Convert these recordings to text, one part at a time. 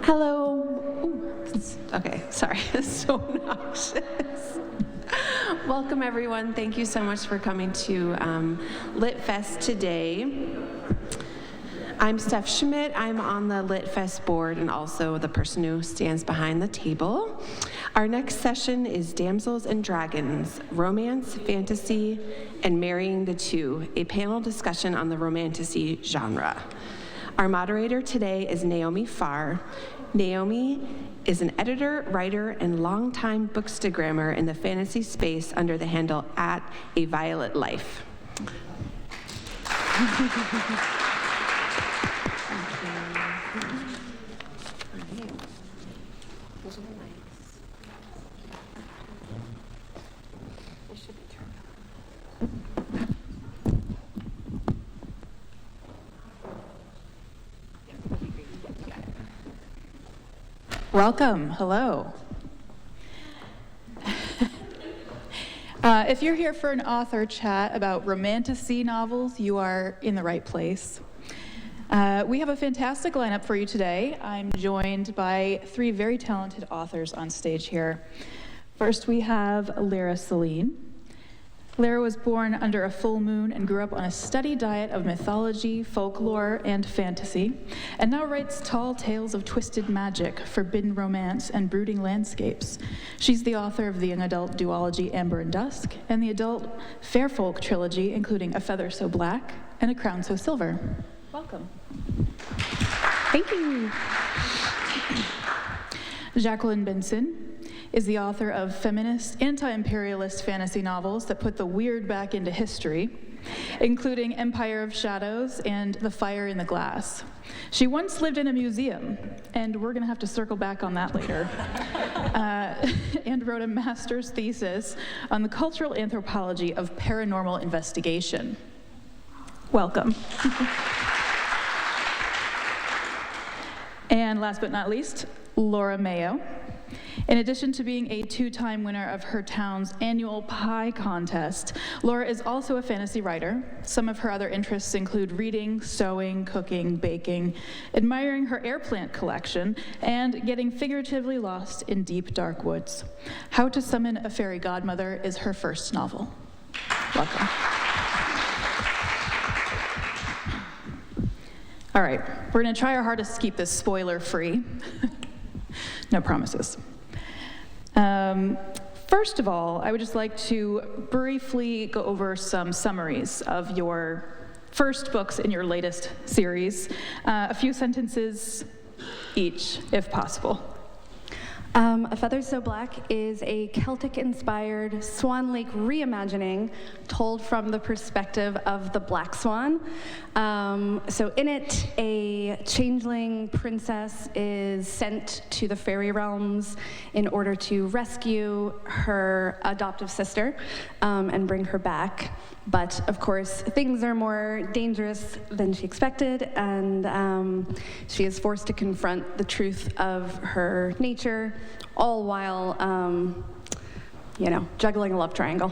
Hello. Okay, sorry, it's so noxious. Welcome, everyone. Thank you so much for coming to Litfest today. I'm Steph Schmidt. I'm on the Litfest board and also the person who stands behind the table. Our next session is Damsels and Dragons, Romance, Fantasy, and Marrying the Two, a panel discussion on the romantasy genre. Our moderator today is Naomi Farr. Naomi is an editor, writer, and longtime bookstagrammer in the fantasy space under the handle @AVioletLife. Welcome, hello. If you're here for an author chat about romantasy novels, you are in the right place. We have a fantastic lineup for you today. I'm joined by three very talented authors on stage here. First, we have Lyra Selene. Lyra was born under a full moon and grew up on a steady diet of mythology, folklore, and fantasy, and now writes tall tales of twisted magic, forbidden romance, and brooding landscapes. She's the author of the young adult duology Amber and Dusk, and the adult fair folk trilogy, including A Feather So Black and A Crown So Silver. Welcome. Thank you. Jacquelyn Benson is the author of feminist, anti-imperialist fantasy novels that put the weird back into history, including Empire of Shadows and The Fire in the Glass. She once lived in a museum, and we're going to have to circle back on that later, and wrote a master's thesis on the cultural anthropology of paranormal investigation. Welcome. And last but not least, Laura Mayo. In addition to being a two-time winner of her town's annual pie contest, Laura is also a fantasy writer. Some of her other interests include reading, sewing, cooking, baking, admiring her air plant collection, and getting figuratively lost in deep, dark woods. How to Summon a Fairy Godmother is her first novel. Welcome. All right, we're gonna try our hardest to keep this spoiler-free. No promises. First of all, I would just like to briefly go over some summaries of your first books in your latest series. A few sentences each, if possible. A Feather So Black is a Celtic-inspired Swan Lake reimagining told from the perspective of the Black Swan. So in it, a changeling princess is sent to the fairy realms in order to rescue her adoptive sister and bring her back. But of course, things are more dangerous than she expected, and she is forced to confront the truth of her nature, all while, juggling a love triangle.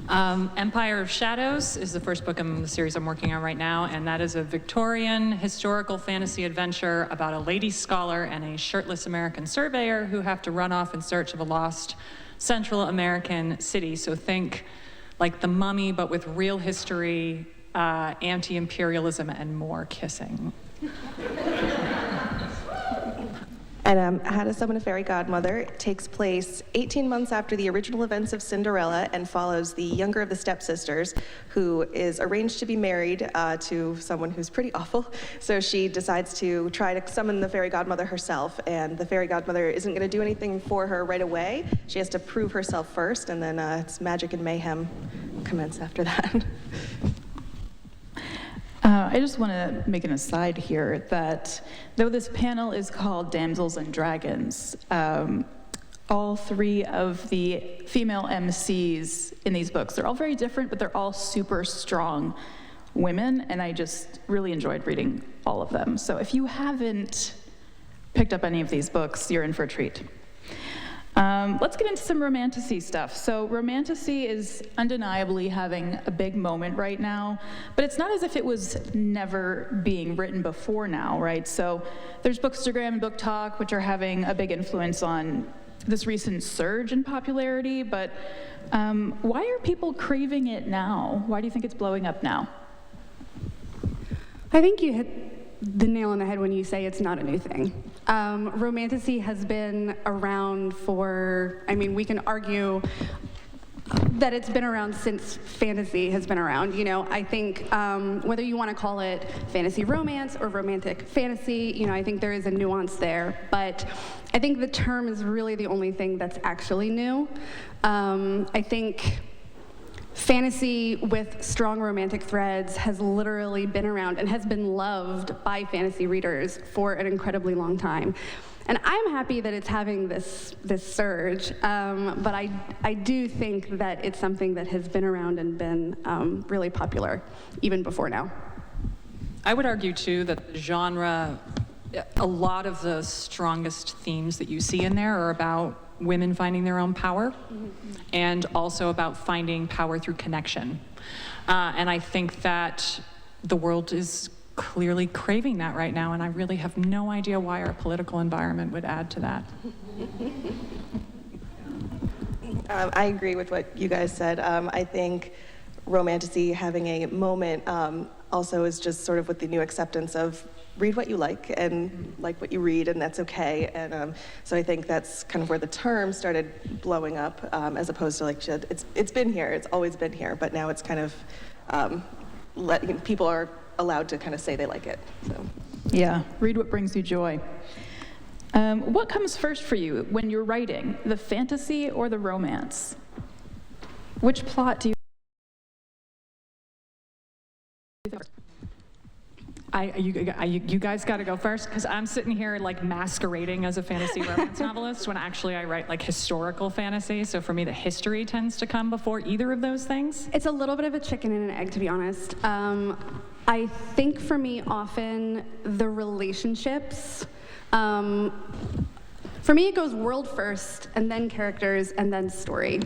Empire of Shadows is the first book in the series I'm working on right now, and that is a Victorian historical fantasy adventure about a lady scholar and a shirtless American surveyor who have to run off in search of a lost Central American city. So think like The Mummy, but with real history, anti-imperialism, and more kissing. And How to Summon a Fairy Godmother takes place 18 months after the original events of Cinderella and follows the younger of the stepsisters, who is arranged to be married to someone who's pretty awful. So she decides to try to summon the fairy godmother herself, and the fairy godmother isn't going to do anything for her right away. She has to prove herself first, and then it's magic and mayhem commence after that. I just want to make an aside here that though this panel is called Damsels and Dragons, all three of the female MCs in these books, they're all very different, but they're all super strong women, and I just really enjoyed reading all of them. So if you haven't picked up any of these books, you're in for a treat. Let's get into some romantasy stuff. So romantasy is undeniably having a big moment right now, but it's not as if it was never being written before now, right? So there's Bookstagram and Book Talk, which are having a big influence on this recent surge in popularity, but why are people craving it now? Why do you think it's blowing up now? I think you hit the nail on the head when you say it's not a new thing. Romantasy has been around for, I mean, we can argue that it's been around since fantasy has been around. You know, I think whether you want to call it fantasy romance or romantic fantasy, you know, I think there is a nuance there. But I think the term is really the only thing that's actually new. I think fantasy with strong romantic threads has literally been around and has been loved by fantasy readers for an incredibly long time. And I'm happy that it's having this surge, but I do think that it's something that has been around and been really popular even before now. I would argue, too, that the genre, a lot of the strongest themes that you see in there are about women finding their own power, and also about finding power through connection. And I think that the world is clearly craving that right now, and I really have no idea why our political environment would add to that. I agree with what you guys said. I think romantasy having a moment also is just sort of with the new acceptance of read what you like and like what you read, and that's okay. And so I think that's kind of where the term started blowing up, as opposed to like it's been here, it's always been here, but now it's kind of people are allowed to kind of say they like it. So Yeah, read what brings you joy. What comes first for you when you're writing, the fantasy or the romance? Which plot do you You guys got to go first, because I'm sitting here like masquerading as a fantasy romance novelist when actually I write like historical fantasy. So for me, the history tends to come before either of those things. It's a little bit of a chicken and an egg, to be honest. I think for me, often the relationships, for me, it goes world first, and then characters, and then story.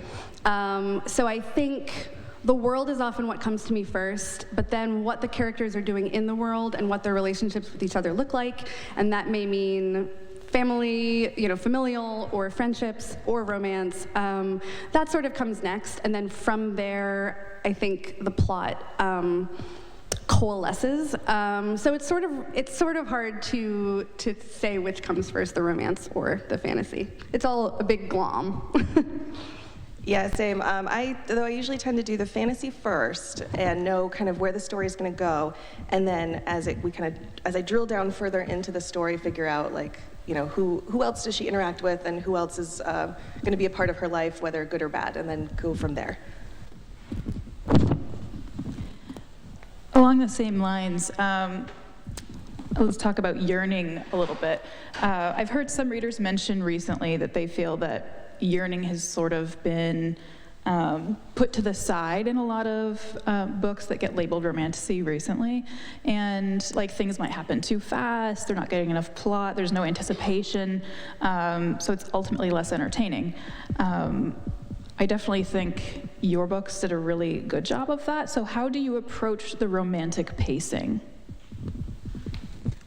So I think the world is often what comes to me first, but then what the characters are doing in the world and what their relationships with each other look like, and that may mean family, you know, familial or friendships or romance. That sort of comes next, and then from there, I think the plot coalesces. So it's sort of hard to say which comes first, the romance or the fantasy. It's all a big glom. yeah, same. Though I usually tend to do the fantasy first and know kind of where the story is going to go, and then as I drill down further into the story, figure out like, you know, who else does she interact with, and who else is going to be a part of her life, whether good or bad, and then go from there. Along the same lines, let's talk about yearning a little bit. I've heard some readers mention recently that they feel that yearning has sort of been put to the side in a lot of books that get labeled romantasy recently, and like things might happen too fast, they're not getting enough plot, there's no anticipation, so it's ultimately less entertaining. I definitely think your books did a really good job of that. So how do you approach the romantic pacing?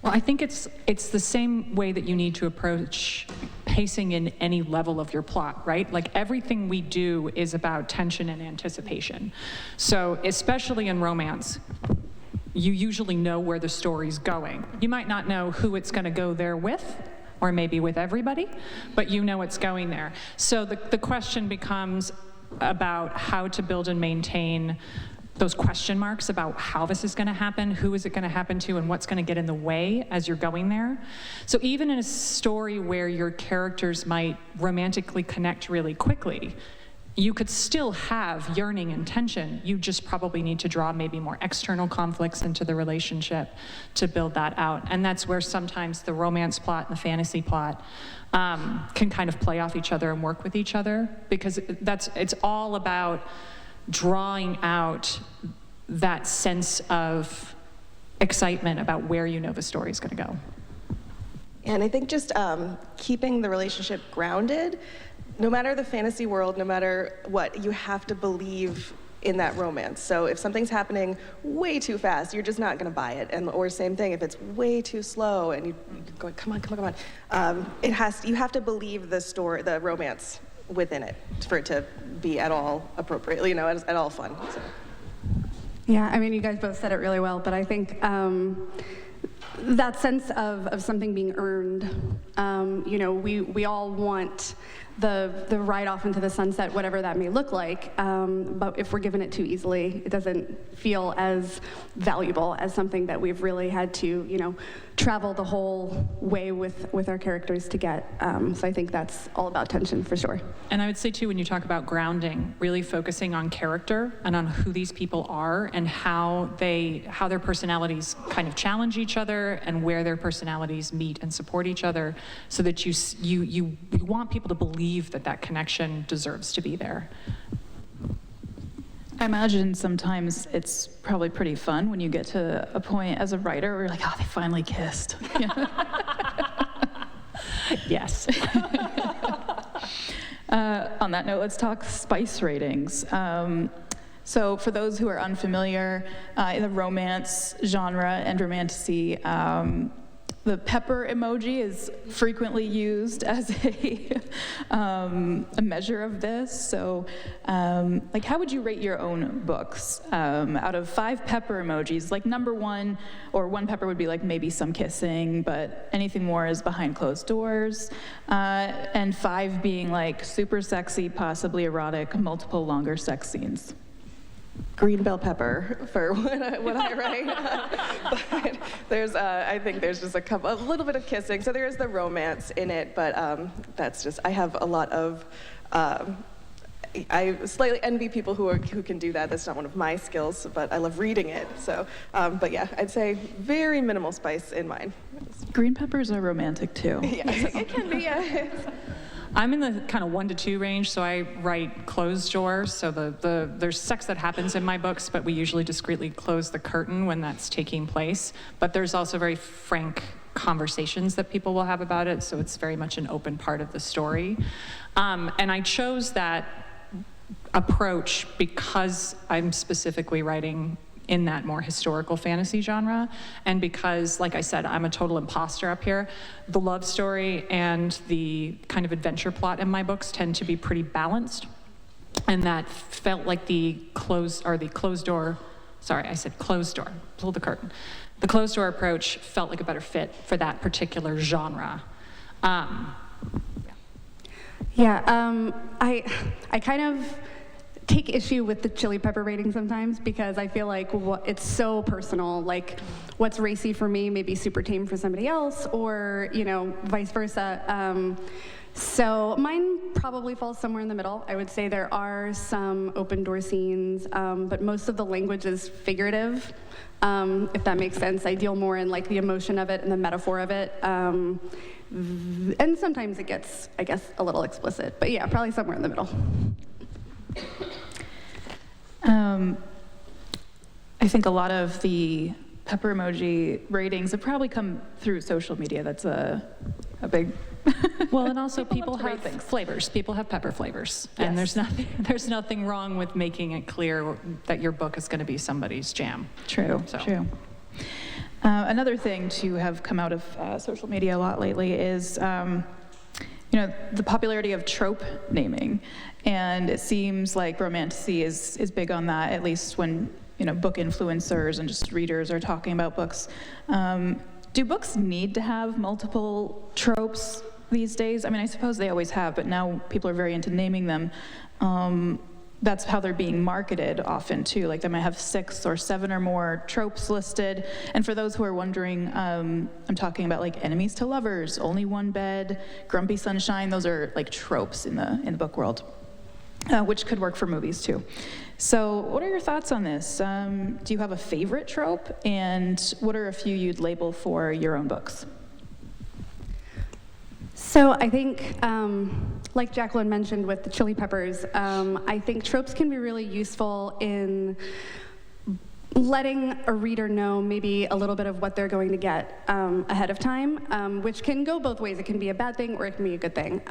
Well, I think it's the same way that you need to approach pacing in any level of your plot, right? Like everything we do is about tension and anticipation. So especially in romance, you usually know where the story's going. You might not know who it's going to go there with, or maybe with everybody, but you know it's going there. So the question becomes about how to build and maintain those question marks about how this is going to happen, who is it going to happen to, and what's going to get in the way as you're going there. So even in a story where your characters might romantically connect really quickly, you could still have yearning and tension. You just probably need to draw maybe more external conflicts into the relationship to build that out. And that's where sometimes the romance plot and the fantasy plot can kind of play off each other and work with each other, because it's all about drawing out that sense of excitement about where you know the story's going to go. And I think just keeping the relationship grounded no matter the fantasy world, no matter what, you have to believe in that romance. So if something's happening way too fast, you're just not going to buy it. Or same thing, if it's way too slow and you're going, come on. You have to believe the story, the romance within it for it to be at all appropriate, at all fun. So. Yeah, I mean, you guys both said it really well, but I think that sense of something being earned, we all want the ride off into the sunset, whatever that may look like, but if we're given it too easily, it doesn't feel as valuable as something that we've really had to, travel the whole way with our characters to get. So I think that's all about tension for sure. And I would say too, when you talk about grounding, really focusing on character and on who these people are and how their personalities kind of challenge each other and where their personalities meet and support each other, so that you want people to believe that connection deserves to be there. I imagine sometimes it's probably pretty fun when you get to a point as a writer where you're like, oh, they finally kissed. Yes. On that note, let's talk spice ratings. So for those who are unfamiliar, in the romance genre and romantasy, the pepper emoji is frequently used as a measure of this. So, how would you rate your own books? Out of 5 pepper emojis, number 1, or 1 pepper would be maybe some kissing, but anything more is behind closed doors. And 5 being super sexy, possibly erotic, multiple longer sex scenes. Green bell pepper for what I write. But there's, I think there's just a little bit of kissing. So there is the romance in it, but that's just, I have a lot of, I slightly envy people who can do that. That's not one of my skills, but I love reading it. So, but yeah, I'd say very minimal spice in mine. Green peppers are romantic too. Yeah, it can be, yeah. I'm in the kind of 1 to 2 range, so I write closed doors. So there's sex that happens in my books, but we usually discreetly close the curtain when that's taking place. But there's also very frank conversations that people will have about it, so it's very much an open part of the story. And I chose that approach because I'm specifically writing in that more historical fantasy genre, and because, like I said, I'm a total imposter up here. The love story and the kind of adventure plot in my books tend to be pretty balanced, and that felt like the closed door, pull the curtain. The closed door approach felt like a better fit for that particular genre. I kind of take issue with the chili pepper rating sometimes, because I feel like it's so personal. What's racy for me may be super tame for somebody else, or vice versa. So mine probably falls somewhere in the middle. I would say there are some open door scenes, but most of the language is figurative, if that makes sense. I deal more in the emotion of it and the metaphor of it. And sometimes it gets, I guess, a little explicit. But yeah, probably somewhere in the middle. I think a lot of the pepper emoji ratings have probably come through social media. That's a big... Well, and also people love to have rate things. flavors. People have pepper flavors. Yes. And there's nothing wrong with making it clear that your book is going to be somebody's jam. True. Another thing to have come out of social media a lot lately is the popularity of trope naming. And it seems like romantasy is big on that, at least when book influencers and just readers are talking about books. Do books need to have multiple tropes these days? I mean, I suppose they always have, but now people are very into naming them. That's how they're being marketed often too. They might have 6 or 7 or more tropes listed. And for those who are wondering, I'm talking about enemies to lovers, only one bed, grumpy sunshine. Those are tropes in the book world, which could work for movies too. So what are your thoughts on this? Do you have a favorite trope? And what are a few you'd label for your own books? So I think, like Jacquelyn mentioned with the chili peppers, I think tropes can be really useful in letting a reader know maybe a little bit of what they're going to get ahead of time, which can go both ways. It can be a bad thing or it can be a good thing.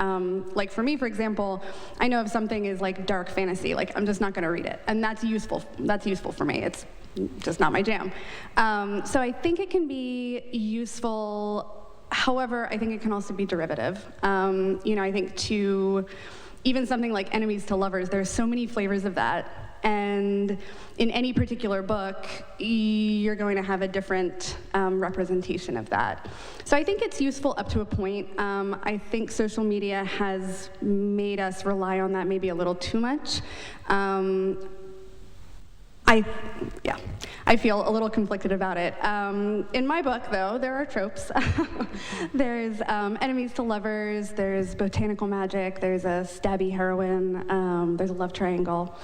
Like for me, for example, I know if something is like dark fantasy, like I'm just not going to read it, and that's useful. That's useful for me. It's just not my jam. So I think it can be useful. However, I think it can also be derivative. I think to even something like enemies to lovers, there's so many flavors of that. And in any particular book, you're going to have a different representation of that. So I think it's useful up to a point. I think social media has made us rely on that maybe a little too much. I feel a little conflicted about it. In my book, though, there are tropes. There's enemies to lovers, there's botanical magic, there's a stabby heroine, there's a love triangle.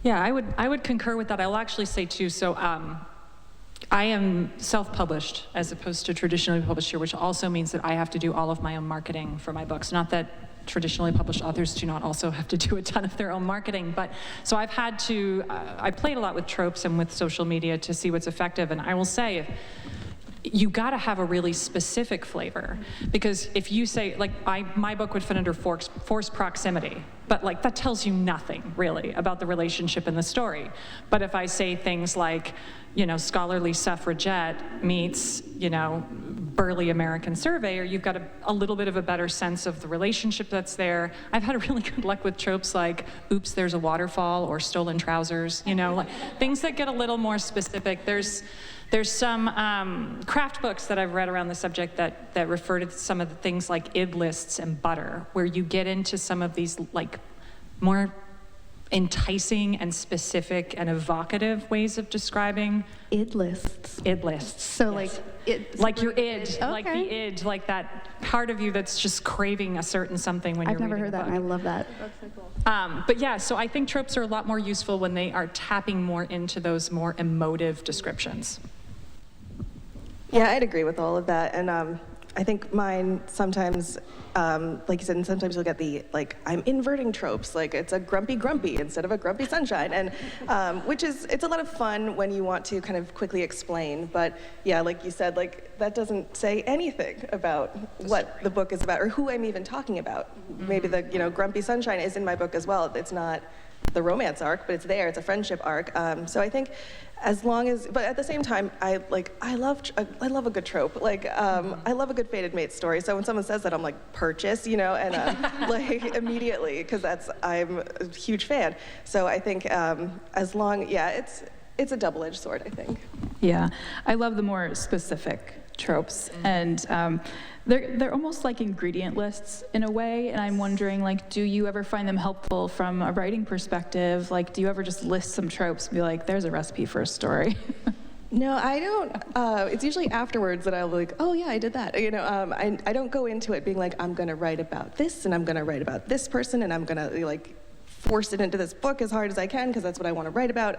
Yeah, I would concur with that. I'll actually say too, so I am self-published as opposed to traditionally published here, which also means that I have to do all of my own marketing for my books. Not that traditionally published authors do not also have to do a ton of their own marketing, but so I've had to, I played a lot with tropes and with social media to see what's effective, and I will say, you gotta have a really specific flavor, because if you say, like, my book would fit under forced proximity, but like that tells you nothing really about the relationship in the story. But if I say things like, scholarly suffragette meets, burly American surveyor, you've got a little bit of a better sense of the relationship that's there. I've had really good luck with tropes like, oops, there's a waterfall, or stolen trousers, like things that get a little more specific. There's some craft books that I've read around the subject that refer to some of the things like id lists and butter, where you get into some of these like more enticing and specific and evocative ways of describing Id lists. Id lists. So yes. like your id, Okay. like the id, like that part of you that's just craving a certain something when you're I've never reading heard a that, and I book. love that. But yeah, so I think tropes are a lot more useful when they are tapping more into those more emotive descriptions. Yeah, I'd agree with all of that. And I think mine sometimes, like you said, and sometimes you'll get the, like, I'm inverting tropes, like it's a grumpy instead of a grumpy sunshine. And which is, it's a lot of fun when you want to kind of quickly explain. But yeah, like you said, like that doesn't say anything about what the book is about or who I'm even talking about. Maybe the, grumpy sunshine is in my book as well. It's not the romance arc, but it's there. It's a friendship arc. So I think as long as, but at the same time, I love a good trope. Like, I love a good fated mate story. So when someone says that, I'm like, purchase, and like immediately, because I'm a huge fan. So I think as long, it's a double-edged sword, I think. Yeah, I love the more specific tropes, and they're almost like ingredient lists in a way, and I'm wondering, like, do you ever find them helpful from a writing perspective? Like, do you ever just list some tropes and be like, there's a recipe for a story? No, I don't. It's usually afterwards that I'll be like, oh yeah, I did that. I don't go into it being like, I'm gonna write about this, and I'm gonna write about this person, and I'm gonna like force it into this book as hard as I can because that's what I want to write about.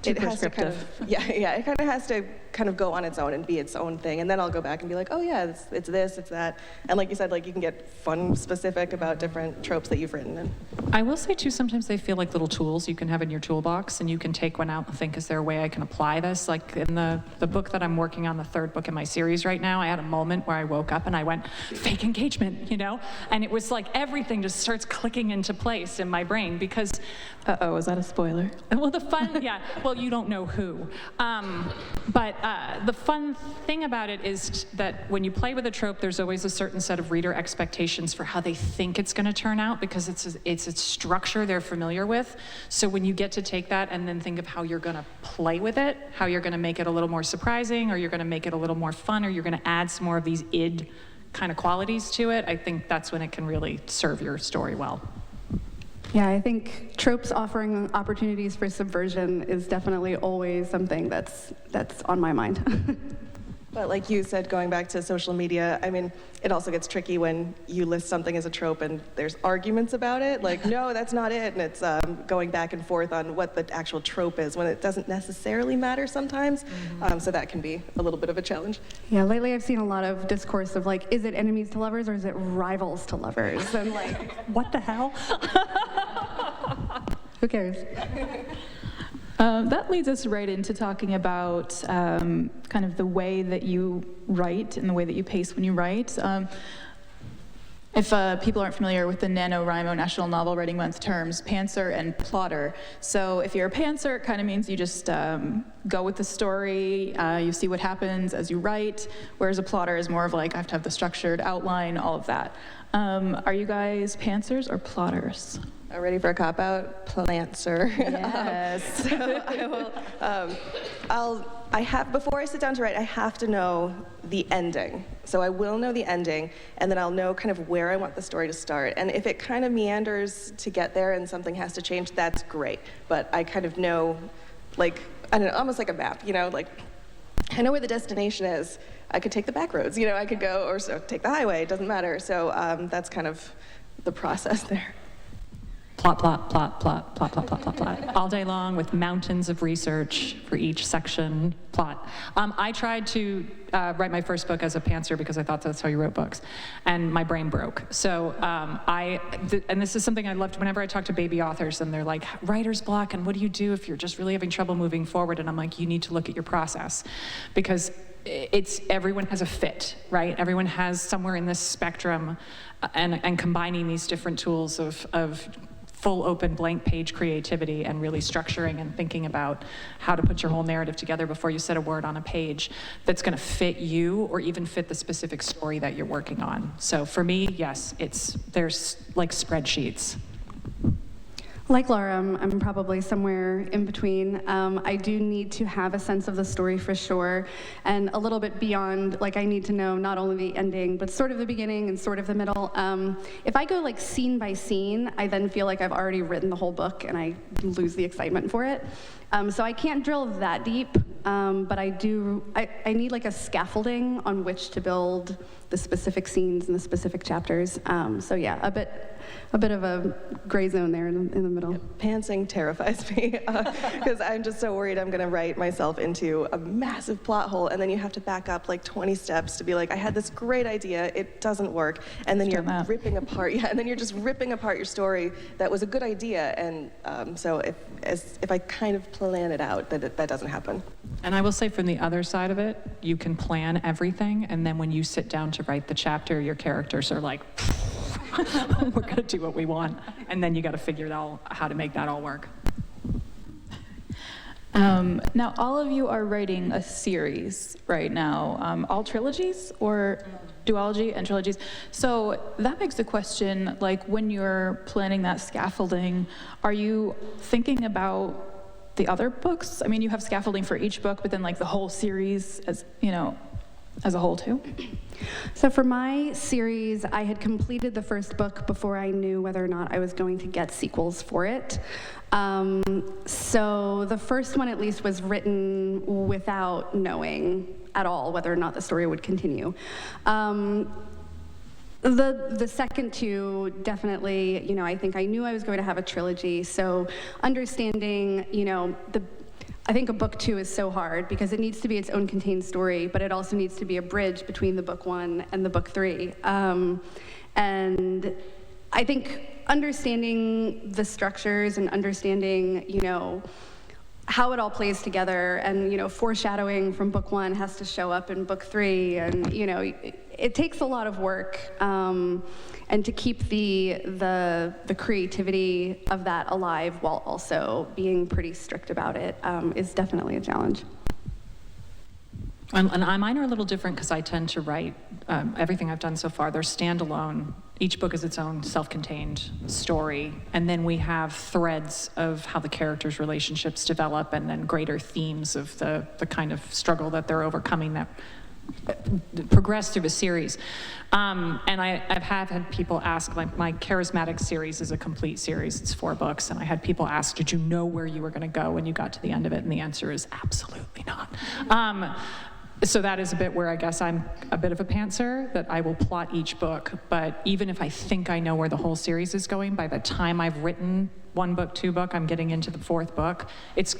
It has to kind of, it kind of has to kind of go on its own and be its own thing, and then I'll go back and be like, oh yeah, it's this, it's that, and like you said, like you can get fun specific about different tropes that you've written. And I will say too, sometimes they feel like little tools you can have in your toolbox, and you can take one out and think, is there a way I can apply this? Like in the book that I'm working on, the third book in my series right now, I had a moment where I woke up and I went, fake engagement, and it was like everything just starts clicking into place in my brain because Is that a spoiler? well, the fun, well, you don't know who. But the fun thing about it is that when you play with a trope, there's always a certain set of reader expectations for how they think it's going to turn out because it's a structure they're familiar with. So when you get to take that and then think of how you're going to play with it, how you're going to make it a little more surprising, or you're going to make it a little more fun, or you're going to add some more of these id kind of qualities to it, I think that's when it can really serve your story well. Yeah, I think tropes offering opportunities for subversion is definitely always something that's on my mind. But like you said, going back to social media, I mean, it also gets tricky when you list something as a trope and there's arguments about it. Like, no, that's not it. And it's going back and forth on what the actual trope is when it doesn't necessarily matter sometimes. So that can be a little bit of a challenge. Yeah, lately I've seen a lot of discourse of like, is it enemies to lovers or is it rivals to lovers? And like, what the hell? Who cares? That leads us right into talking about kind of the way that you write and the way that you pace when you write. If people aren't familiar with the NaNoWriMo National Novel Writing Month terms, pantser and plotter. So if you're a pantser, it kind of means you just go with the story, you see what happens as you write, whereas a plotter is more of like, I have to have the structured outline, all of that. Are you guys pantsers or plotters? Ready for a cop-out? Plantser. Yes. Before I sit down to write, I have to know the ending. So I will know the ending, and then I'll know kind of where I want the story to start. And if it kind of meanders to get there and something has to change, that's great. But I kind of know, like, I don't know, almost like a map, like, I know where the destination is. I could take the back roads, I could go, or so take the highway, it doesn't matter. So that's kind of the process there. Plot, plot, plot, plot, plot, plot, plot, plot, plot. All day long with mountains of research for each section. Plot. I tried to write my first book as a pantser because I thought that's how you wrote books, and my brain broke. So and this is something I loved whenever I talk to baby authors, and they're like, writer's block, and what do you do if you're just really having trouble moving forward? And I'm like, you need to look at your process, because everyone has a fit, right? Everyone has somewhere in this spectrum, and combining these different tools of full open blank page creativity and really structuring and thinking about how to put your whole narrative together before you set a word on a page that's going to fit you or even fit the specific story that you're working on. So for me, yes, there's like spreadsheets. Like Laura, I'm probably somewhere in between. I do need to have a sense of the story for sure, and a little bit beyond. Like, I need to know not only the ending, but sort of the beginning and sort of the middle. If I go like scene by scene, I then feel like I've already written the whole book, and I lose the excitement for it. So I can't drill that deep, but I need like a scaffolding on which to build the specific scenes and the specific chapters. So yeah, a bit of a gray zone there in the middle. Pantsing terrifies me because I'm just so worried I'm going to write myself into a massive plot hole, and then you have to back up like 20 steps to be like, I had this great idea, it doesn't work, and then you're ripping apart. Yeah, and then you're just ripping apart your story that was a good idea, and so if I kind of plan it out, that doesn't happen. And I will say, from the other side of it, you can plan everything, and then when you sit down to write the chapter, your characters are like, we're going to do what we want, and then you got to figure out how to make that all work. Now, all of you are writing a series right now, all trilogies or duology and trilogies. So that begs the question, like, when you're planning that scaffolding, are you thinking about the other books? I mean, you have scaffolding for each book, but then like the whole series as a whole too? So for my series, I had completed the first book before I knew whether or not I was going to get sequels for it. So the first one at least was written without knowing at all whether or not the story would continue. The second two, definitely, I think I knew I was going to have a trilogy, so understanding, I think a book 2 is so hard because it needs to be its own contained story, but it also needs to be a bridge between the book 1 and the book 3. And I think understanding the structures and understanding, how it all plays together, and foreshadowing from book 1 has to show up in book 3, and it takes a lot of work, and to keep the creativity of that alive while also being pretty strict about it is definitely a challenge. And mine are a little different because I tend to write everything I've done so far. They're standalone. Each book is its own self-contained story, and then we have threads of how the characters' relationships develop, and then greater themes of the kind of struggle that they're overcoming that progress through the series. And I've had people ask, like, my Charismatic series is a complete series. It's 4 books, and I had people ask, did you know where you were going to go when you got to the end of it? And the answer is absolutely not. So that is a bit where I guess I'm a bit of a pantser, that I will plot each book, but even if I think I know where the whole series is going, by the time I've written 1 book, 2 book, I'm getting into the 4th book,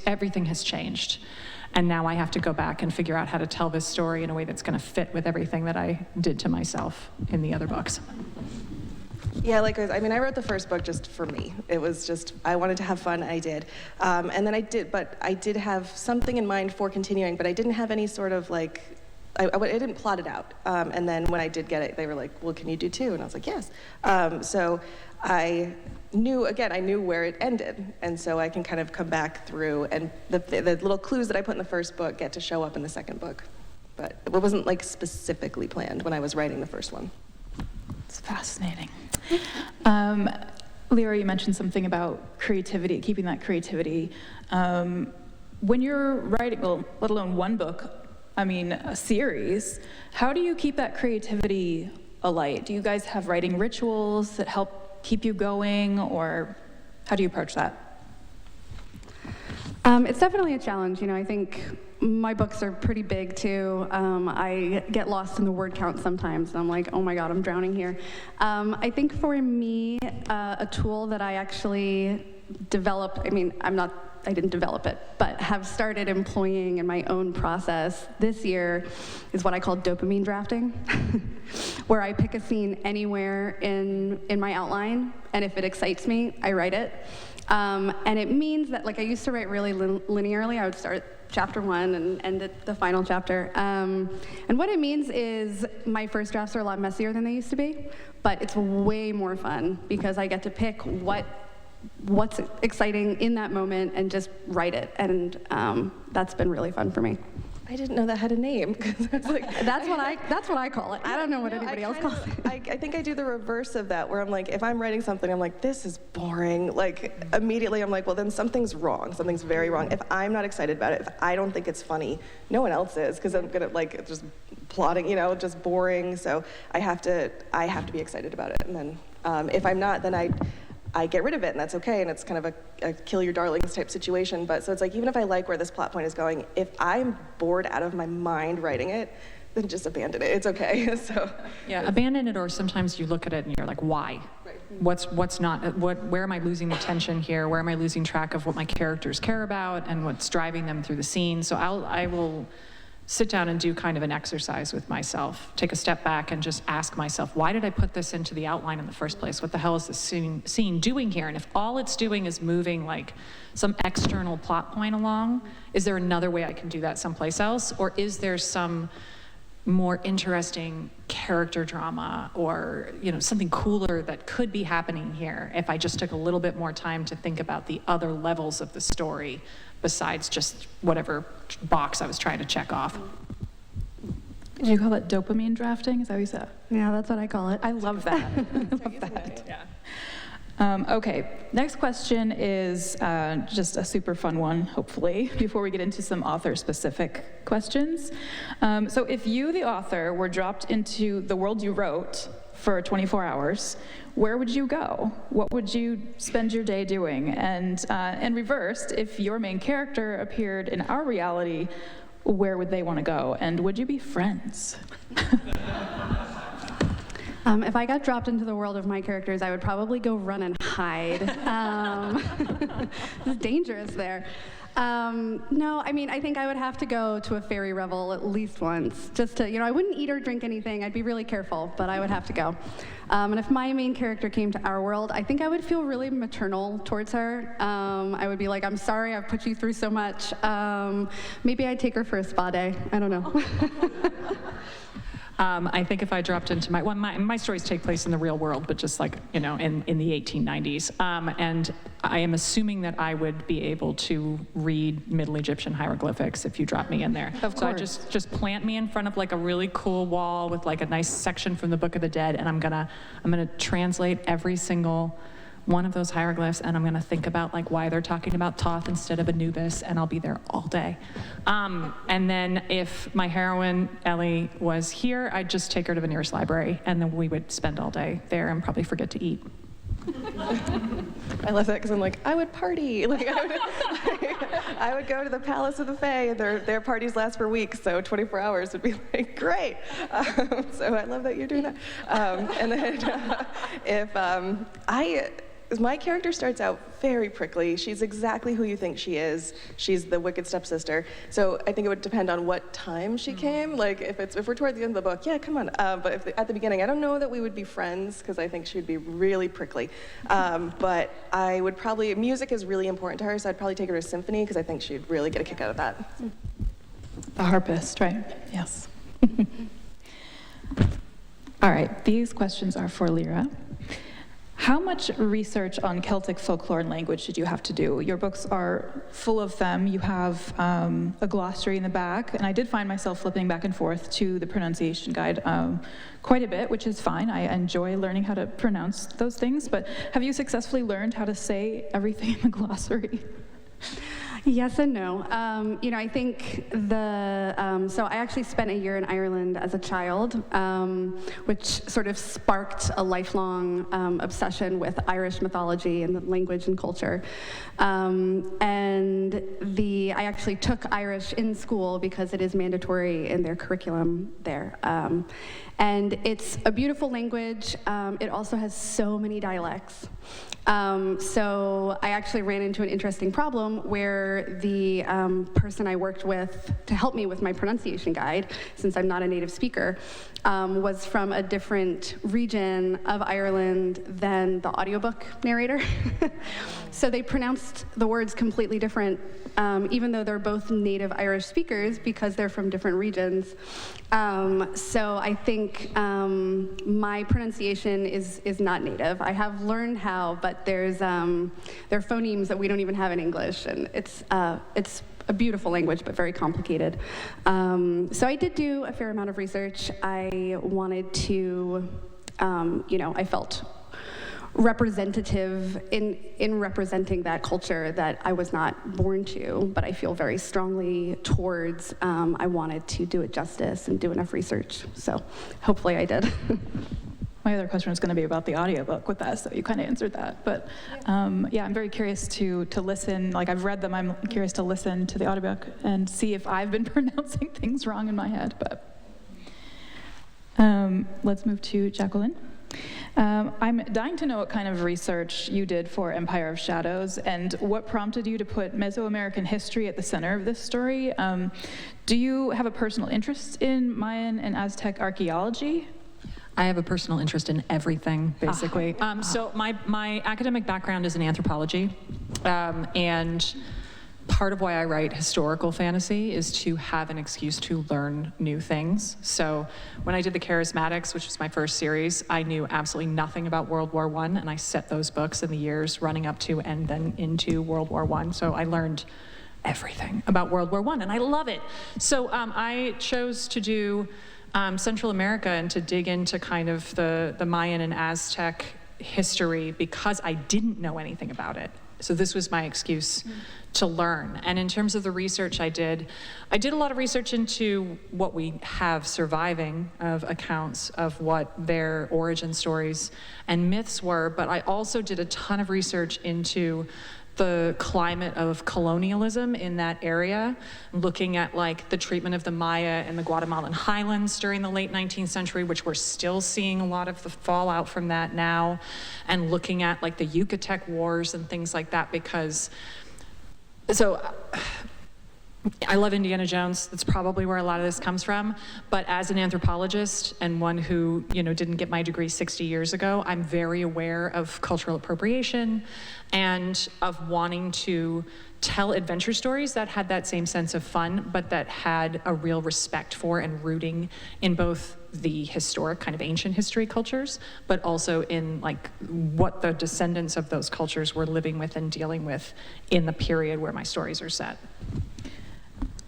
everything has changed. And now I have to go back and figure out how to tell this story in a way that's going to fit with everything that I did to myself in the other books. Yeah, likewise. I mean, I wrote the first book just for me. It was just, I wanted to have fun, and I did. And then I did have something in mind for continuing, but I didn't have any sort of like, I didn't plot it out. And then when I did get it, they were like, well, can you do 2? And I was like, yes. So I knew where it ended. And so I can kind of come back through, and the little clues that I put in the first book get to show up in the second book. But it wasn't like specifically planned when I was writing the first one. It's fascinating. Lyra, you mentioned something about creativity, keeping that creativity. When you're writing, well, let alone one book, I mean, a series, how do you keep that creativity alight? Do you guys have writing rituals that help keep you going, or how do you approach that? It's definitely a challenge. I think my books are pretty big too. I get lost in the word count sometimes, and I'm like, oh my God, I'm drowning here. I think for me, a tool that I actually developed, I didn't develop it, but have started employing in my own process this year is what I call dopamine drafting, where I pick a scene anywhere in my outline, and if it excites me, I write it. And it means that, like, I used to write really linearly. I would start chapter 1 and end at the final chapter. And what it means is my first drafts are a lot messier than they used to be, but it's way more fun because I get to pick what's exciting in that moment and just write it. And that's been really fun for me. I didn't know that had a name, because I was like, that's what I call it. I don't know what anybody else calls it. I think I do the reverse of that, where I'm like, if I'm writing something, I'm like, this is boring. Like, immediately I'm like, well, then something's wrong. Something's very wrong. If I'm not excited about it, if I don't think it's funny, no one else is, because I'm gonna like just plotting, just boring. So I have to be excited about it. And then if I'm not, then I get rid of it, and that's okay, and it's kind of a kill your darlings type situation. But so it's like, even if I like where this plot point is going, if I'm bored out of my mind writing it, then just abandon it. It's okay. So yeah, abandon it, or sometimes you look at it and you're like, why? Right. Where am I losing attention here? Where am I losing track of what my characters care about and what's driving them through the scene? So I will sit down and do kind of an exercise with myself, take a step back and just ask myself, why did I put this into the outline in the first place? What the hell is this scene doing here? And if all it's doing is moving like some external plot point along, is there another way I can do that someplace else? Or is there some more interesting character drama or something cooler that could be happening here if I just took a little bit more time to think about the other levels of the story besides just whatever box I was trying to check off. Did you call it dopamine drafting? Is that what you said? Yeah, that's what I call it. I love that. I love that. Yeah. Okay, next question is just a super fun one, hopefully, before we get into some author-specific questions. So if you, the author, were dropped into the world you wrote for 24 hours, where would you go? What would you spend your day doing? And reversed, if your main character appeared in our reality, where would they want to go? And would you be friends? If I got dropped into the world of my characters, I would probably go run and hide. It's dangerous there. No, I think I would have to go to a fairy revel at least once, just to, I wouldn't eat or drink anything. I'd be really careful, but I would have to go. And if my main character came to our world, I think I would feel really maternal towards her. I would be like, I'm sorry, I've put you through so much. Maybe I'd take her for a spa day. I don't know. I think if I dropped into my stories take place in the real world, but just like, in the 1890s. And I am assuming that I would be able to read Middle Egyptian hieroglyphics if you drop me in there. Of course. So I just plant me in front of like a really cool wall with like a nice section from the Book of the Dead, and I'm gonna translate every single one of those hieroglyphs, and I'm gonna think about like why they're talking about Thoth instead of Anubis, and I'll be there all day. And then if my heroine, Ellie, was here, I'd just take her to the nearest library, and then we would spend all day there and probably forget to eat. I love that, because I'm like, I would party. Like, I would go to the Palace of the Fae. Their parties last for weeks, so 24 hours would be like, great. So I love that you're doing that. And then if my character starts out very prickly. She's exactly who you think she is. She's the wicked stepsister. So I think it would depend on what time she came. Like if we're toward the end of the book, yeah, come on. But at the beginning, I don't know that we would be friends because I think she'd be really prickly. But I would probably, music is really important to her, so I'd probably take her to a symphony because I think she'd really get a kick out of that. The harpist, right? Yes. All right, these questions are for Lyra. How much research on Celtic folklore and language did you have to do? Your books are full of them. You have a glossary in the back, and I did find myself flipping back and forth to the pronunciation guide quite a bit, which is fine. I enjoy learning how to pronounce those things, but have you successfully learned how to say everything in the glossary? Yes and no. I think so I actually spent a year in Ireland as a child, which sort of sparked a lifelong obsession with Irish mythology and the language and culture. I actually took Irish in school because it is mandatory in their curriculum there. And it's a beautiful language. It also has so many dialects. So I actually ran into an interesting problem where the person I worked with to help me with my pronunciation guide, since I'm not a native speaker, was from a different region of Ireland than the audiobook narrator. So they pronounced the words completely different, even though they're both native Irish speakers because they're from different regions. So I think my pronunciation is not native. I have learned how, but there are phonemes that we don't even have in English, and it's a beautiful language, but very complicated. So I did do a fair amount of research. I wanted to, I felt representative in representing that culture that I was not born to, but I feel very strongly towards. I wanted to do it justice and do enough research. So hopefully I did. My other question was going to be about the audiobook with that, so you kind of answered that. But I'm very curious to listen. Like, I've read them, I'm curious to listen to the audiobook and see if I've been pronouncing things wrong in my head. But let's move to Jacquelyn. I'm dying to know what kind of research you did for Empire of Shadows and what prompted you to put Mesoamerican history at the center of this story. Do you have a personal interest in Mayan and Aztec archaeology? I have a personal interest in everything, basically. So my academic background is in anthropology, and part of why I write historical fantasy is to have an excuse to learn new things. So when I did The Charismatics, which was my first series, I knew absolutely nothing about World War I, and I set those books in the years running up to and then into World War I. So I learned everything about World War I, and I love it. So I chose to do Central America and to dig into kind of the Mayan and Aztec history because I didn't know anything about it. So this was my excuse to learn. And in terms of the research I did a lot of research into what we have surviving of accounts of what their origin stories and myths were, but I also did a ton of research into the climate of colonialism in that area, looking at like the treatment of the Maya and the Guatemalan highlands during the late 19th century, which we're still seeing a lot of the fallout from that now, and looking at like the Yucatec Wars and things like that, because I love Indiana Jones. That's probably where a lot of this comes from. But as an anthropologist and one who, didn't get my degree 60 years ago, I'm very aware of cultural appropriation and of wanting to tell adventure stories that had that same sense of fun, but that had a real respect for and rooting in both the historic kind of ancient history cultures, but also in like what the descendants of those cultures were living with and dealing with in the period where my stories are set.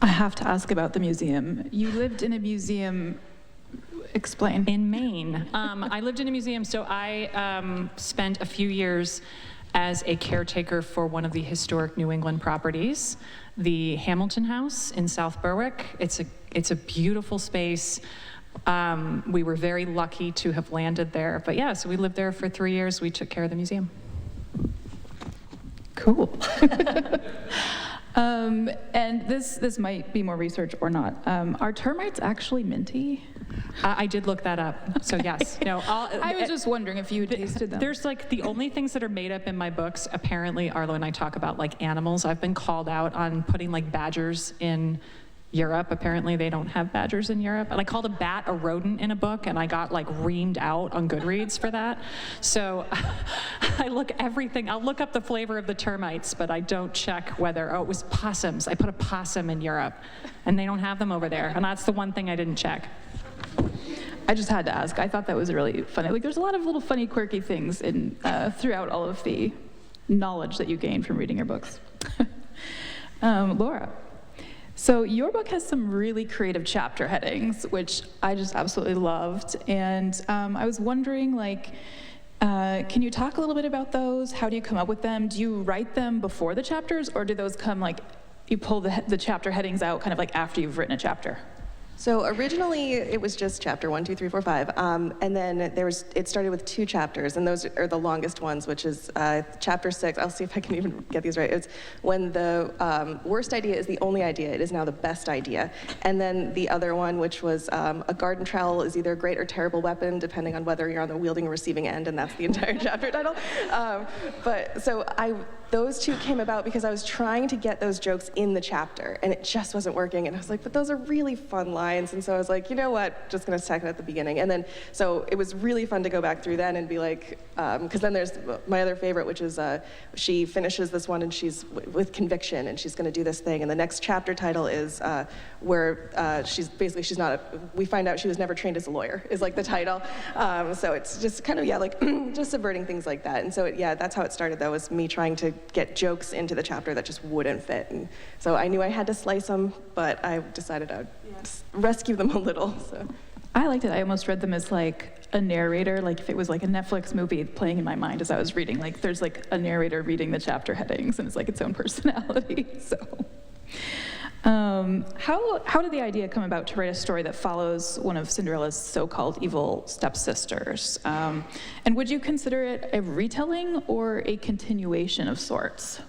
I have to ask about the museum. You lived in a museum. Explain. In Maine. I lived in a museum, so I spent a few years as a caretaker for one of the historic New England properties, the Hamilton House in South Berwick. It's a beautiful space. We were very lucky to have landed there. But yeah, so we lived there for 3 years. We took care of the museum. Cool. And this might be more research or not. Are termites actually minty? I did look that up, so yes. No, I was just wondering if you had tasted them. There's like the only things that are made up in my books, apparently, Arlo and I talk about like animals. I've been called out on putting like badgers in Europe. Apparently they don't have badgers in Europe. And I called a bat a rodent in a book, and I got like reamed out on Goodreads for that. So I look everything. I'll look up the flavor of the termites, but I don't check whether, it was possums. I put a possum in Europe, and they don't have them over there. And that's the one thing I didn't check. I just had to ask. I thought that was really funny. Like, there's a lot of little funny, quirky things in throughout all of the knowledge that you gain from reading your books. Laura, so your book has some really creative chapter headings, which I just absolutely loved. And I was wondering, like, can you talk a little bit about those? How do you come up with them? Do you write them before the chapters, or do those come like you pull the chapter headings out kind of like after you've written a chapter? So originally it was just chapter 1, 2, 3, 4, 5, and then it started with 2 chapters, and those are the longest ones, which is chapter 6. I'll see if I can even get these right. It's when the worst idea is the only idea. It is now the best idea. And then the other one, which was a garden trowel is either a great or terrible weapon, depending on whether you're on the wielding or receiving end, and that's the entire chapter title. But so those 2 came about because I was trying to get those jokes in the chapter, and it just wasn't working. And I was like, but those are really fun lines. And so I was like, you know what, just gonna tack it at the beginning. And then, so it was really fun to go back through then and be like, because then there's my other favorite, which is she finishes this one and she's with conviction and she's gonna do this thing. And the next chapter title is where she's not, we find out she was never trained as a lawyer, is like the title. So it's just kind of, like just subverting things like that. And so that's how it started though, was me trying to get jokes into the chapter that just wouldn't fit. And so I knew I had to slice them, but I decided I'd rescue them a little. So I liked it. I almost read them as like a narrator, like if it was like a Netflix movie playing in my mind as I was reading. Like there's like a narrator reading the chapter headings, and it's like its own personality. So how did the idea come about to write a story that follows one of Cinderella's so-called evil stepsisters? And would you consider it a retelling or a continuation of sorts?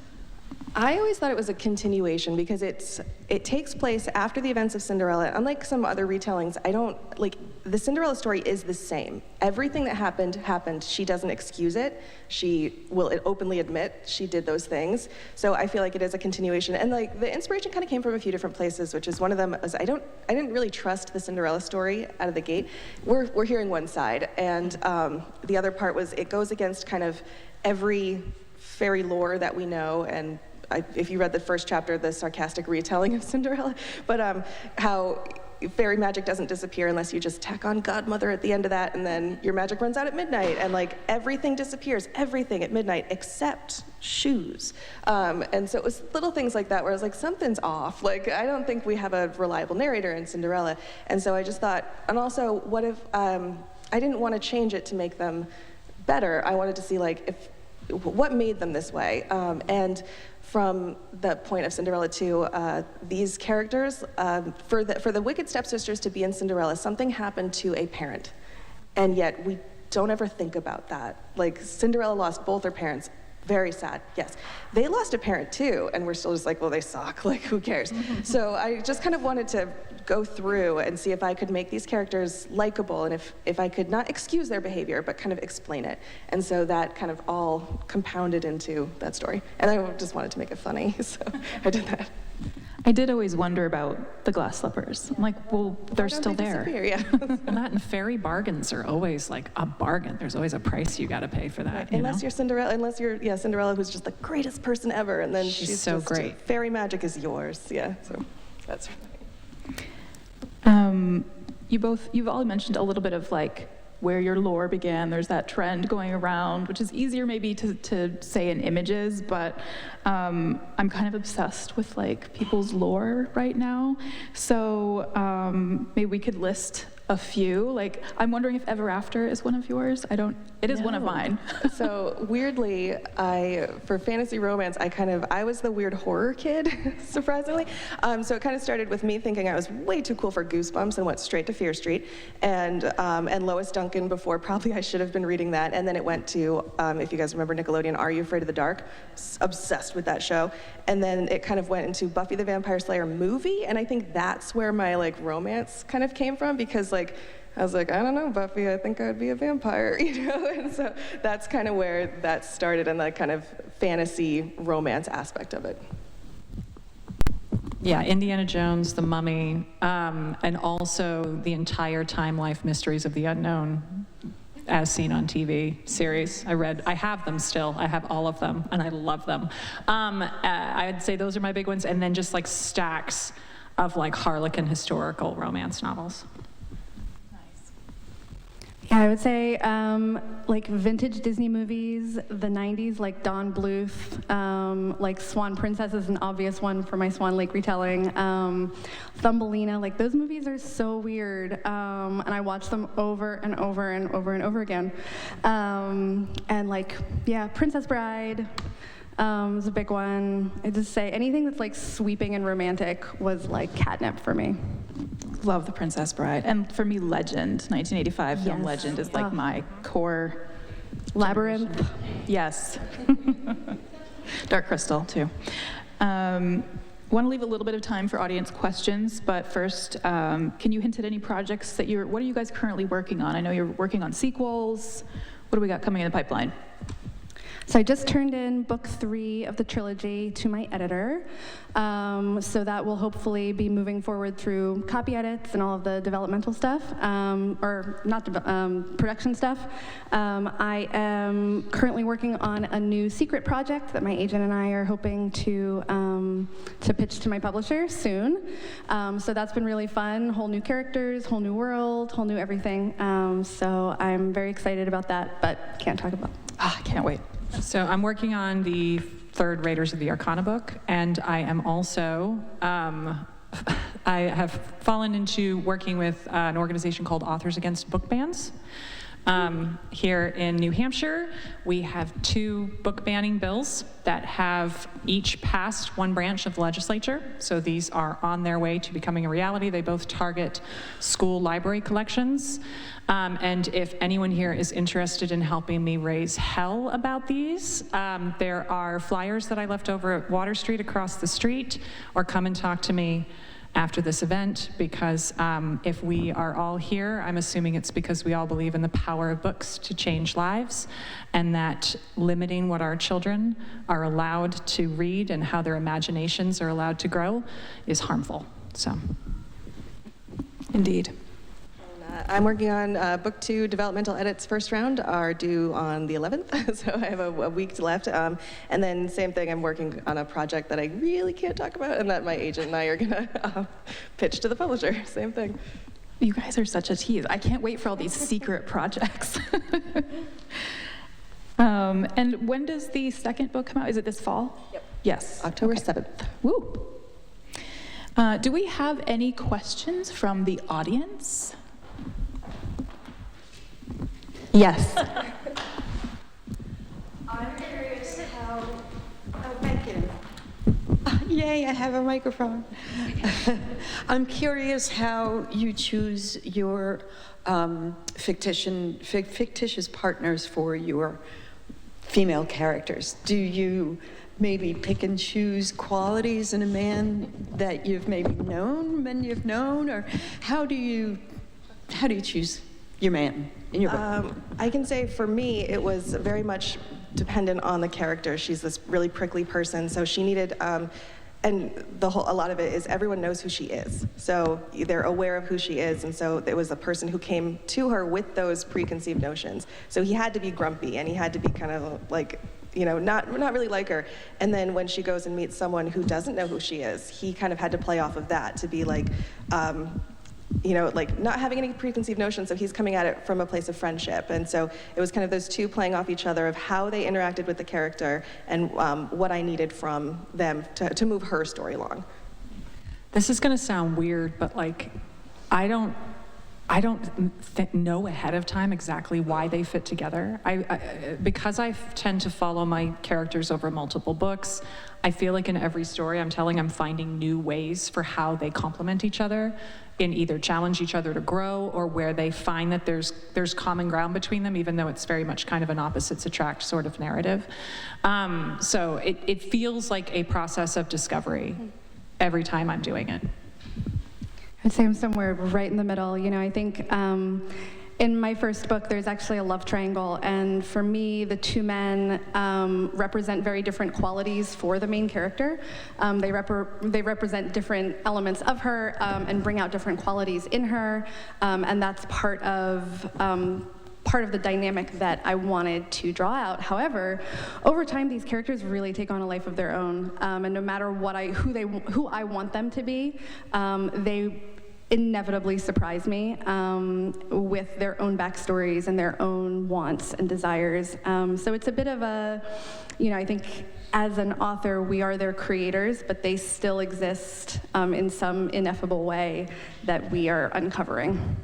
I always thought it was a continuation because it takes place after the events of Cinderella. Unlike some other retellings, the Cinderella story is the same. Everything that happened. She doesn't excuse it. She will openly admit she did those things. So I feel like it is a continuation. And like the inspiration kind of came from a few different places, which is one of them was I didn't really trust the Cinderella story out of the gate. We're hearing one side, and the other part was it goes against kind of every fairy lore that we know, and if you read the first chapter, the sarcastic retelling of Cinderella, but how fairy magic doesn't disappear unless you just tack on godmother at the end of that, and then your magic runs out at midnight, and like everything disappears, everything at midnight except shoes. And so it was little things like that where I was like, something's off. Like, I don't think we have a reliable narrator in Cinderella. And so I just thought, and also, what if, I didn't want to change it to make them better. I wanted to see what made them this way. And from the point of Cinderella 2, these characters, for the wicked stepsisters to be in Cinderella, something happened to a parent, and yet we don't ever think about that. Like, Cinderella lost both her parents. Very sad, yes. They lost a parent too, and we're still just like, well, they suck, like, who cares? So I just kind of wanted to go through and see if I could make these characters likable, and if I could not excuse their behavior, but kind of explain it. And so that kind of all compounded into that story. And I just wanted to make it funny, so I did that. I did always wonder about the glass slippers. I'm like, well, they're still there. Yeah. Well, that and fairy bargains are always like a bargain. There's always a price you got to pay for that. Unless you're Cinderella, Cinderella, who's just the greatest person ever, and then she's so just, great. Fairy magic is yours. Yeah, so that's. You've all mentioned a little bit of like where your lore began. There's that trend going around, which is easier maybe to say in images, but I'm kind of obsessed with like people's lore right now. So maybe we could list a few. Like, I'm wondering if Ever After is one of yours. It is one of mine. So weirdly, for fantasy romance, I was the weird horror kid, surprisingly. So it kind of started with me thinking I was way too cool for Goosebumps and went straight to Fear Street, and Lois Duncan before. Probably I should have been reading that. And then it went to, if you guys remember Nickelodeon, Are You Afraid of the Dark? Obsessed with that show. And then it kind of went into Buffy the Vampire Slayer movie, and I think that's where my like romance kind of came from, because I was like, I don't know, Buffy, I think I'd be a vampire, And so that's kind of where that started, and that kind of fantasy romance aspect of it. Yeah, Indiana Jones, The Mummy, and also the entire Time Life Mysteries of the Unknown, as seen on TV series. I have them still. I have all of them, and I love them. I'd say those are my big ones, and then just like stacks of like Harlequin historical romance novels. Yeah, I would say like vintage Disney movies, the 90s, like Don Bluth, like Swan Princess is an obvious one for my Swan Lake retelling. Thumbelina, like those movies are so weird, and I watch them over and over and over and over again. And like, yeah, Princess Bride is a big one. I just say anything that's like sweeping and romantic was like catnip for me. Love The Princess Bride. And for me, Legend, 1985 film Yes. Legend is like my core. Labyrinth. Yes. Dark Crystal, too. Want to leave a little bit of time for audience questions, but first, can you hint at any projects that what are you guys currently working on? I know you're working on sequels. What do we got coming in the pipeline? So I just turned in book 3 of the trilogy to my editor. So that will hopefully be moving forward through copy edits and all of the developmental stuff, or not production stuff. I am currently working on a new secret project that my agent and I are hoping to pitch to my publisher soon. So that's been really fun. Whole new characters, whole new world, whole new everything. So I'm very excited about that, but can't talk about. I can't wait. So I'm working on the third Raiders of the Arcana book, and I am also, I have fallen into working with an organization called Authors Against Book Bans. Here in New Hampshire, we have 2 book banning bills that have each passed one branch of the legislature. So these are on their way to becoming a reality. They both target school library collections. And if anyone here is interested in helping me raise hell about these, there are flyers that I left over at Water Street across the street, or come and talk to me after this event, because if we are all here, I'm assuming it's because we all believe in the power of books to change lives, and that limiting what our children are allowed to read and how their imaginations are allowed to grow is harmful. So, Indeed. I'm working on book 2 developmental edits. First round are due on the 11th, so I have a week left. And then same thing, I'm working on a project that I really can't talk about, and that my agent and I are gonna pitch to the publisher. Same thing. You guys are such a tease. I can't wait for all these secret projects. And when does the second book come out? Is it this fall? Yep. Yes. October Okay. 7th. Woo. Do we have any questions from the audience? Yes. I'm curious how, oh, thank you. Yay, I have a microphone. I'm curious how you choose your fictitious partners for your female characters. Do you maybe pick and choose qualities in a man that you've maybe known, men you've known, or how do you choose your man in your book? I can say for me, it was very much dependent on the character. She's this really prickly person, so she needed, and a lot of it is everyone knows who she is. So they're aware of who she is, and so it was a person who came to her with those preconceived notions. So he had to be grumpy, and he had to be kind of like, not really like her. And then when she goes and meets someone who doesn't know who she is, he kind of had to play off of that to be like, like not having any preconceived notions, so he's coming at it from a place of friendship. And so it was kind of those two playing off each other of how they interacted with the character and what I needed from them to move her story along. this is going to sound weird, but like, I don't know ahead of time exactly why they fit together. Because I tend to follow my characters over multiple books, I feel like in every story I'm telling, I'm finding new ways for how they complement each other and either challenge each other to grow, or where they find that there's common ground between them, even though it's very much kind of an opposites attract sort of narrative. So it feels like a process of discovery every time I'm doing it. I'd say I'm somewhere right in the middle. You know, I think in my first book, there's actually a love triangle, and for me, the two men represent very different qualities for the main character. They represent different elements of her and bring out different qualities in her, and that's part of the dynamic that I wanted to draw out. However, over time, these characters really take on a life of their own, and no matter who I want them to be, they inevitably surprise me with their own backstories and their own wants and desires. So it's a bit of a, I think as an author, we are their creators, but they still exist in some ineffable way that we are uncovering.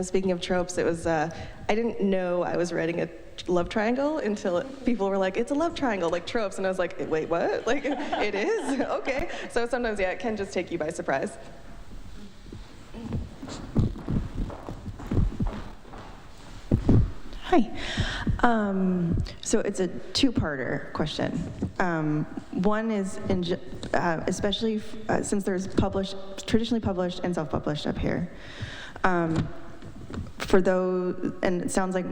Speaking of tropes, it was, I didn't know I was writing a love triangle until people were like, it's a love triangle, like tropes. And I was like, wait, what? Like, it is? Okay. So sometimes, yeah, it can just take you by surprise. Hi. So it's a two-parter question. One is, especially since there's traditionally published and self-published up here, for those, and it sounds like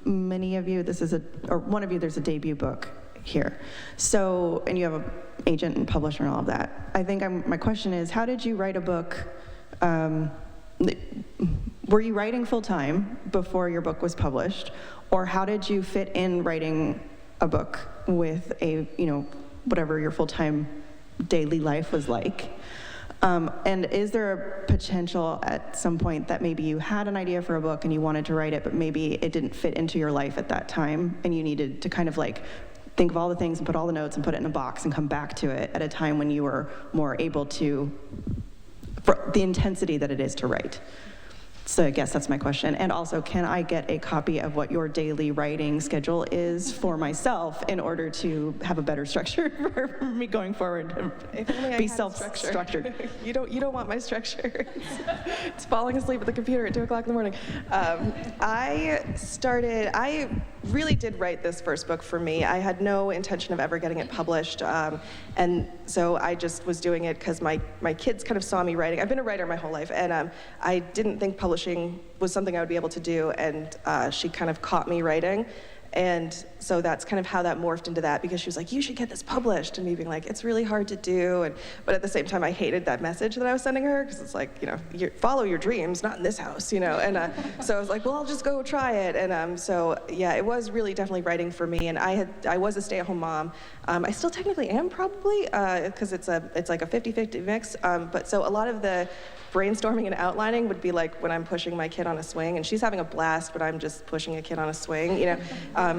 many of you, one of you, there's a debut book here. So, and you have an agent and publisher and all of that. I think my question is, how did you write a book? Were you writing full-time before your book was published, or how did you fit in writing a book with whatever your full-time daily life was like? And is there a potential at some point that maybe you had an idea for a book and you wanted to write it, but maybe it didn't fit into your life at that time, and you needed to kind of like think of all the things and put all the notes and put it in a box and come back to it at a time when you were more able to, for the intensity that it is to write? So I guess that's my question. And also, can I get a copy of what your daily writing schedule is for myself in order to have a better structure for me going forward? If only I be had self-structured. You don't want my structure. It's falling asleep at the computer at 2 o'clock in the morning. I really did write this first book for me. I had no intention of ever getting it published. And so I just was doing it because my kids kind of saw me writing. I've been a writer my whole life, and I didn't think publishing was something I would be able to do, and she kind of caught me writing. And so that's kind of how that morphed into that, because she was like, you should get this published, and me being like, it's really hard to do. But at the same time, I hated that message that I was sending her, because it's like, follow your dreams, not in this house, And so I was like, well, I'll just go try it. And so yeah, it was really definitely writing for me. And I was a stay-at-home mom. I still technically am, probably, because it's like a 50-50 mix. But so a lot of the brainstorming and outlining would be like when I'm pushing my kid on a swing, and she's having a blast, but I'm just pushing a kid on a swing,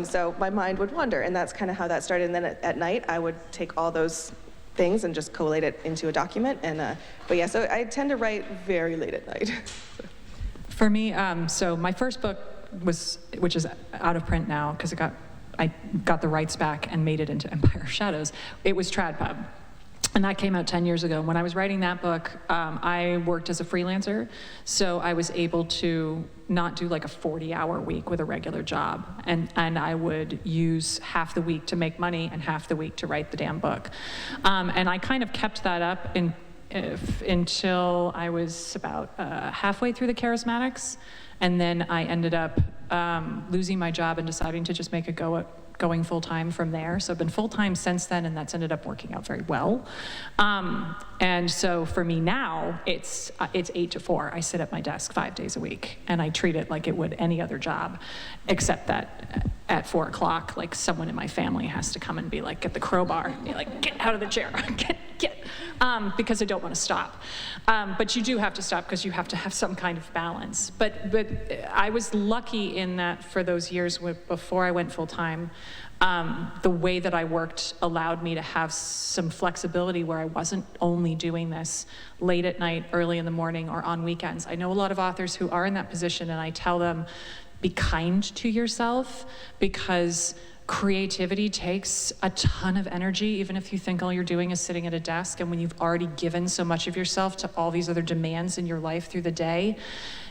So my mind would wander, and that's kind of how that started. And then at night, I would take all those things and just collate it into a document. And but yeah, so I tend to write very late at night. For me, so my first book which is out of print now because I got the rights back and made it into Empire of Shadows. It was Trad Pub. And that came out 10 years ago. When I was writing that book, I worked as a freelancer, so I was able to not do like a 40-hour week with a regular job. And I would use half the week to make money and half the week to write the damn book. And I kind of kept that up until I was about halfway through the Charismatics. And then I ended up losing my job and deciding to just make a go at going full-time from there. So I've been full-time since then, and that's ended up working out very well. And so for me now, it's 8 to 4. I sit at my desk 5 days a week, and I treat it like it would any other job, except that at 4 o'clock, like someone in my family has to come and be like, get the crowbar, and be like, get out of the chair, get, because I don't want to stop. But you do have to stop because you have to have some kind of balance. But I was lucky in that for those years before I went full-time, the way that I worked allowed me to have some flexibility where I wasn't only doing this late at night, early in the morning, or on weekends. I know a lot of authors who are in that position, and I tell them, be kind to yourself, because creativity takes a ton of energy, even if you think all you're doing is sitting at a desk. And when you've already given so much of yourself to all these other demands in your life through the day,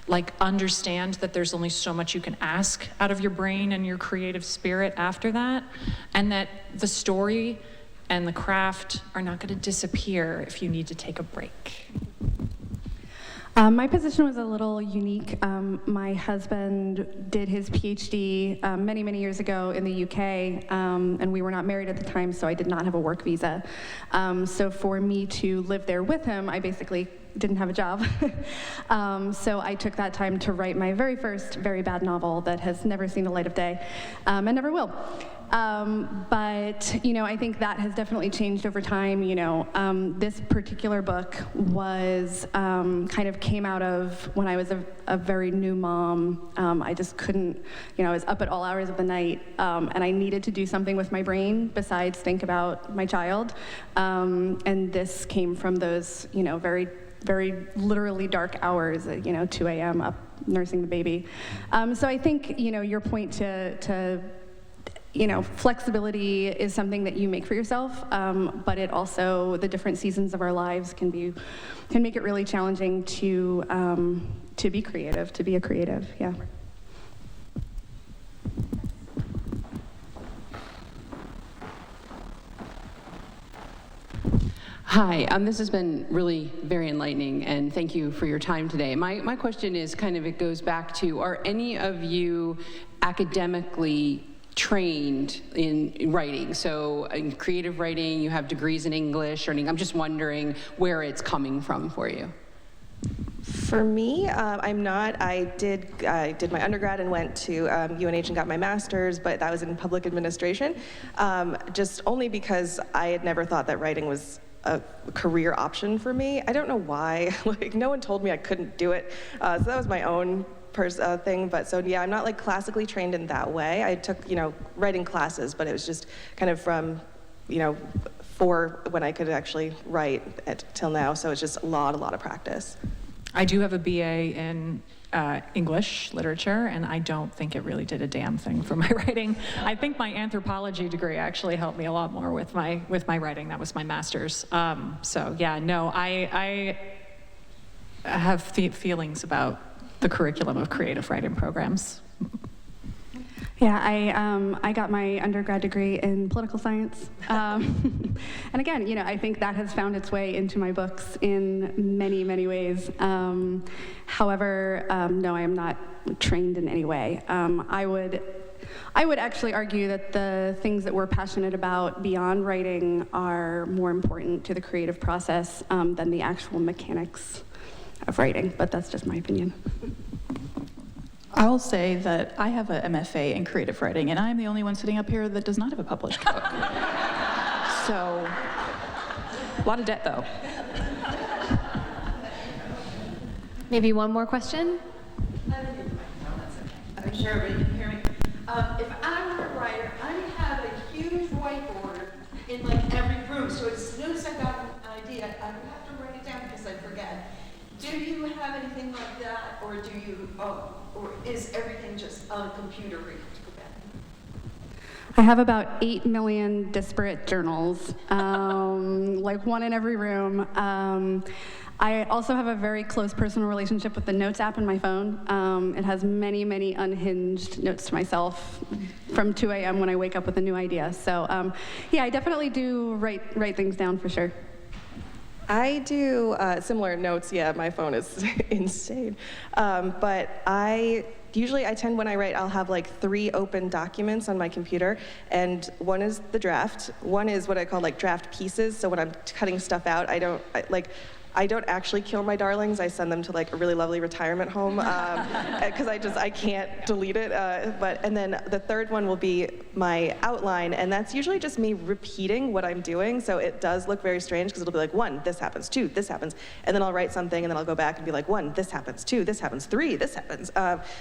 like, understand that there's only so much you can ask out of your brain and your creative spirit after that, and that the story and the craft are not going to disappear if you need to take a break. My position was a little unique. My husband did his PhD many, many years ago in the UK, and we were not married at the time, so I did not have a work visa. So for me to live there with him, I basically didn't have a job. So I took that time to write my very first very bad novel that has never seen the light of day, and never will. But, I think that has definitely changed over time. This particular book was kind of came out of when I was a very new mom. I just couldn't, I was up at all hours of the night, and I needed to do something with my brain besides think about my child. And this came from those, very, very literally dark hours at, 2 a.m. up nursing the baby. So I think, your point to flexibility is something that you make for yourself, but it also, the different seasons of our lives can make it really challenging to be creative, to be a creative, yeah. Hi, this has been really very enlightening, and thank you for your time today. My question is it goes back to, are any of you academically trained in writing? So in creative writing, you have degrees in English, or I'm just wondering where it's coming from for you. For me, I'm not. I did my undergrad and went to UNH and got my master's, but that was in public administration, just only because I had never thought that writing was a career option for me. I don't know why. No one told me I couldn't do it. So that was my own thing. But so yeah, I'm not classically trained in that way. I took writing classes, but it was just kind of from for when I could actually write till now. So it's just a lot of practice. I do have a BA in English literature, and I don't think it really did a damn thing for my writing. I think my anthropology degree actually helped me a lot more with my writing. That was my master's. So yeah, no, I have feelings about the curriculum of creative writing programs. Yeah, I got my undergrad degree in political science. And again, I think that has found its way into my books in many, many ways. However, no, I am not trained in any way. I would actually argue that the things that we're passionate about beyond writing are more important to the creative process than the actual mechanics of writing, but that's just my opinion. I'll say that I have a MFA in creative writing, and I'm the only one sitting up here that does not have a published book. So, a lot of debt, though. Maybe one more question? I'm sure everybody can hear me. If I were a writer, I'd have a huge whiteboard in every room, so as soon as I got an idea, I would have to write it down because I'd forget. Do you have anything like that, or do you, or is everything just on a computer where you have to go back? I have about 8 million disparate journals, one in every room. I also have a very close personal relationship with the Notes app in my phone. It has many, many unhinged notes to myself from 2 a.m. when I wake up with a new idea. So yeah, I definitely do write things down for sure. I do similar notes. Yeah, my phone is insane. But I tend, when I write, I'll have 3 open documents on my computer, and one is the draft. One is what I call draft pieces. So when I'm cutting stuff out, I don't actually kill my darlings. I send them to a really lovely retirement home because I can't delete it. And then the third one will be my outline, and that's usually just me repeating what I'm doing. So it does look very strange because it'll be 1, this happens, 2, this happens, and then I'll write something, and then I'll go back and be 1, this happens, 2, this happens, 3, this happens.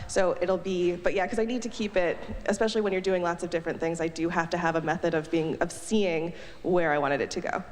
So it'll be, but yeah, because I need to keep it, especially when you're doing lots of different things. I do have to have a method of seeing where I wanted it to go.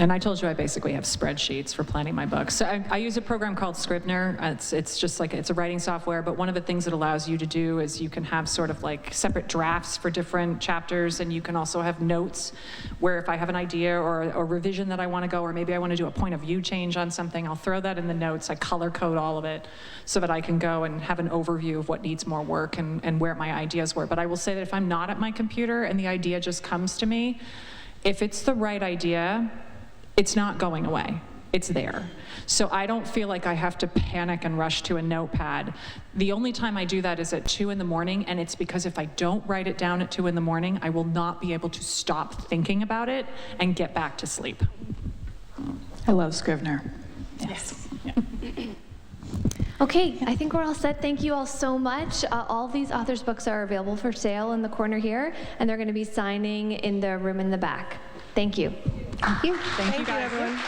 And I told you I basically have spreadsheets for planning my books. So I use a program called Scrivener. It's just it's a writing software, but one of the things it allows you to do is you can have sort of separate drafts for different chapters, and you can also have notes where if I have an idea or a revision that I want to go, or maybe I want to do a point of view change on something, I'll throw that in the notes. I color code all of it so that I can go and have an overview of what needs more work and where my ideas were. But I will say that if I'm not at my computer and the idea just comes to me, if it's the right idea, it's not going away. it's there. So I don't feel like I have to panic and rush to a notepad. The only time I do that is at 2 in the morning, and it's because if I don't write it down at 2 in the morning, I will not be able to stop thinking about it and get back to sleep. I love Scrivener. Yes. Okay, I think we're all set. Thank you all so much. All of these authors' books are available for sale in the corner here, and they're going to be signing in the room in the back. Thank you. Thank you. Thank you, guys. everyone.